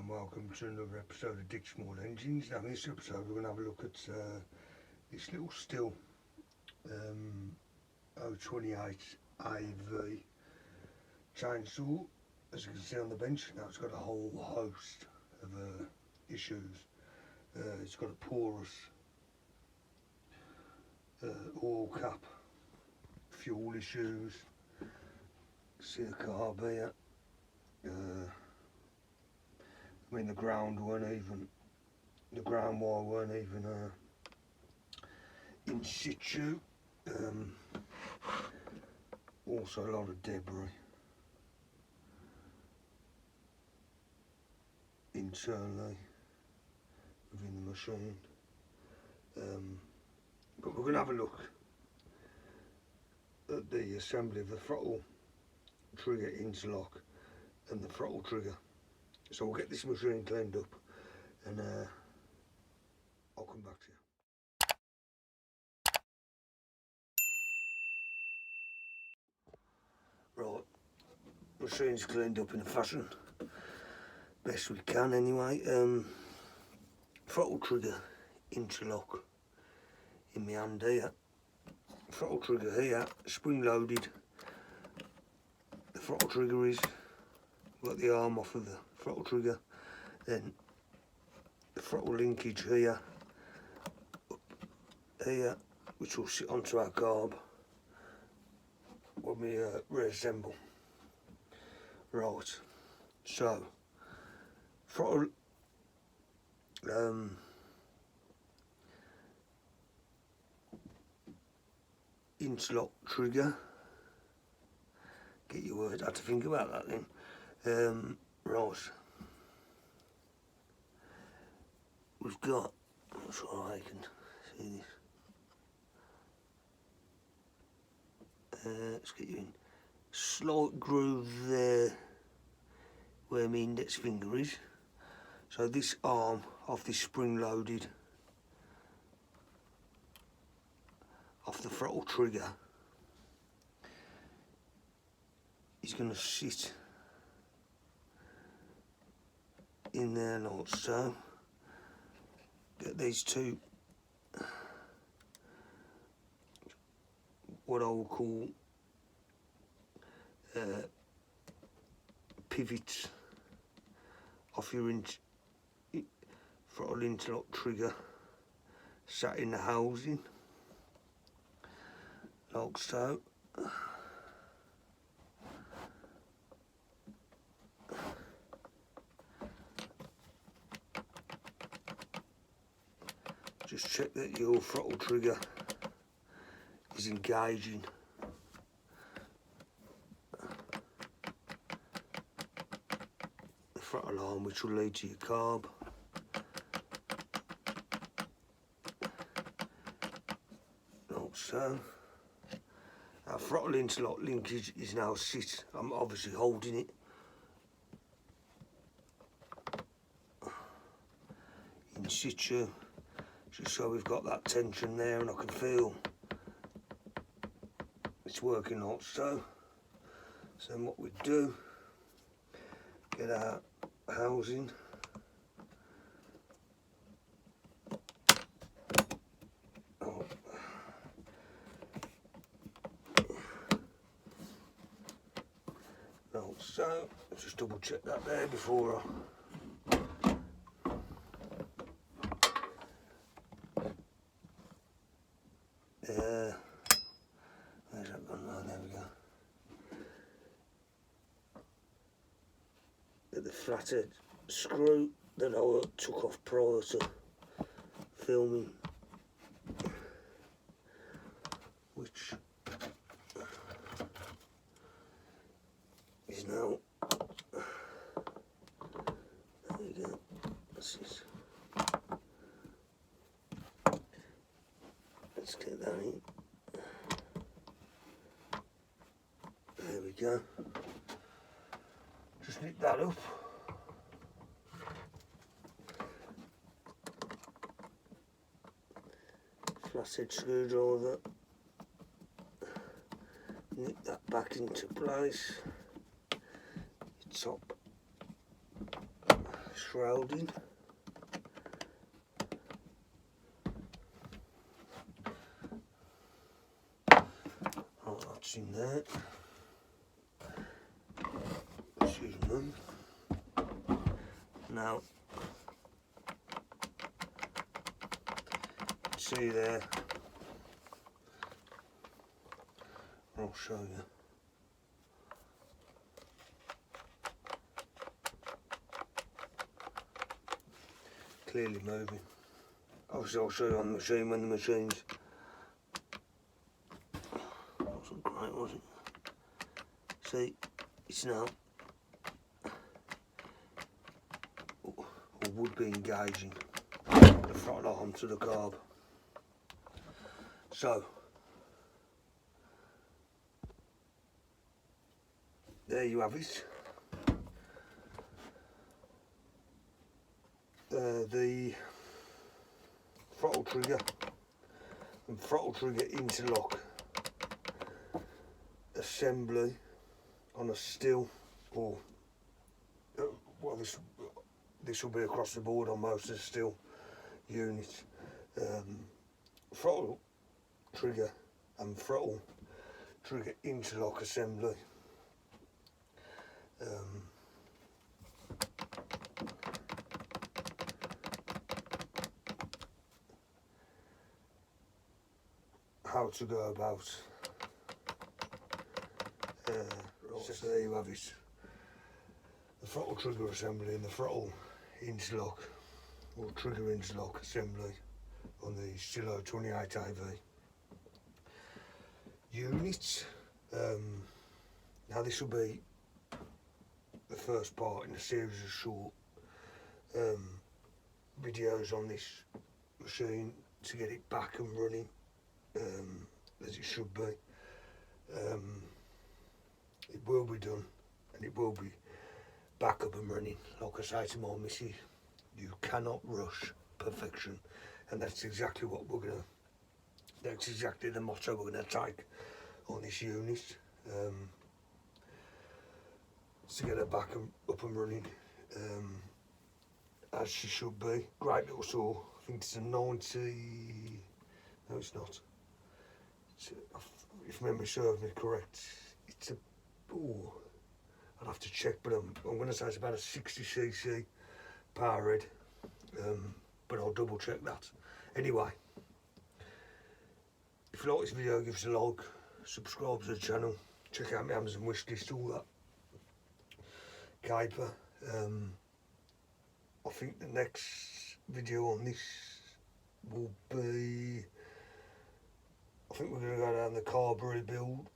and welcome to another episode of Dick Small Engines. Now in this episode we're going to have a look at this little STIHL 028 AV chainsaw. As you can see on the bench, now it's got a whole host of issues. It's got a porous oil cap, fuel issues, see the carb here. I mean the ground wire weren't even in situ. Also a lot of debris internally within the machine. But we're going to have a look at the assembly of the throttle trigger interlock and the throttle trigger. So we'll get this machine cleaned up and I'll come back to you. Right, machine's cleaned up in a fashion, best we can anyway. Throttle trigger interlock in my hand here. Throttle trigger here, spring loaded. The throttle trigger is, got the arm off of the throttle trigger, then the throttle linkage here, up here, which will sit onto our carb when we reassemble. Right, so throttle interlock trigger. Get your words, I had to think about that then. Right, we've got, I'm not sure I can see this. Let's get you in. Slight groove there where my index finger is. So this arm of this spring loaded off the throttle trigger is going to sit in there like so. Get these two, what I will call pivots off your throttle interlock trigger, sat in the housing like so. Just check that your throttle trigger is engaging. The throttle arm, which will lead to your carb. Like so. Our throttle interlock linkage is now sit. I'm obviously holding it in situ, just so we've got that tension there and I can feel it's working like so. So then what we do, get our housing, like so. Let's just double check that there before where's that gone? Oh, there we go. At the flathead screw that I took off prior to filming, which is now, there we go, that's it. Let's get that in. There we go. Just nip that up. Flathead screwdriver. Nip that back into place. Top shrouding. Oh, that's in there. Excuse me. Now, see there, I'll show you. Clearly moving. Obviously I'll show you on the machine when the machine's wasn't great, was it? See, it's now or would be engaging the throttle arm to the carb. So there you have it. The throttle trigger and throttle trigger interlock assembly on a STIHL, or well, this will be across the board on most of the STIHL units. Throttle trigger and throttle trigger interlock assembly. How to go about. So there you have it. The throttle trigger assembly and the throttle interlock or trigger interlock assembly on the STIHL 28 AV unit. Now this will be the first part in a series of short videos on this machine to get it back and running as it should be. It will be done and it will be back up and running. Like I say to my missus, you cannot rush perfection, and that's exactly what we're gonna, that's exactly the motto we're gonna take on this unit. To get her back and up and running as she should be. Great little saw. I think it's a 90, no it's not. If memory serves me correct, it's a, oh, I'd have to check, but I'm going to say it's about a 60cc power head, but I'll double check that. Anyway, if you like this video, give us a like, subscribe to the channel, check out my Amazon wishlist, all that caper. I think the next video on this will be, I think we're going to go down the carb rebuild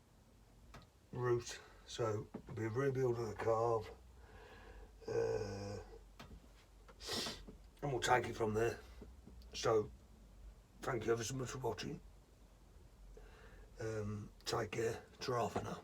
route. So it'll be a rebuild of the carb, and we'll take it from there. So thank you ever so much for watching. Take care. Ta-ra for now.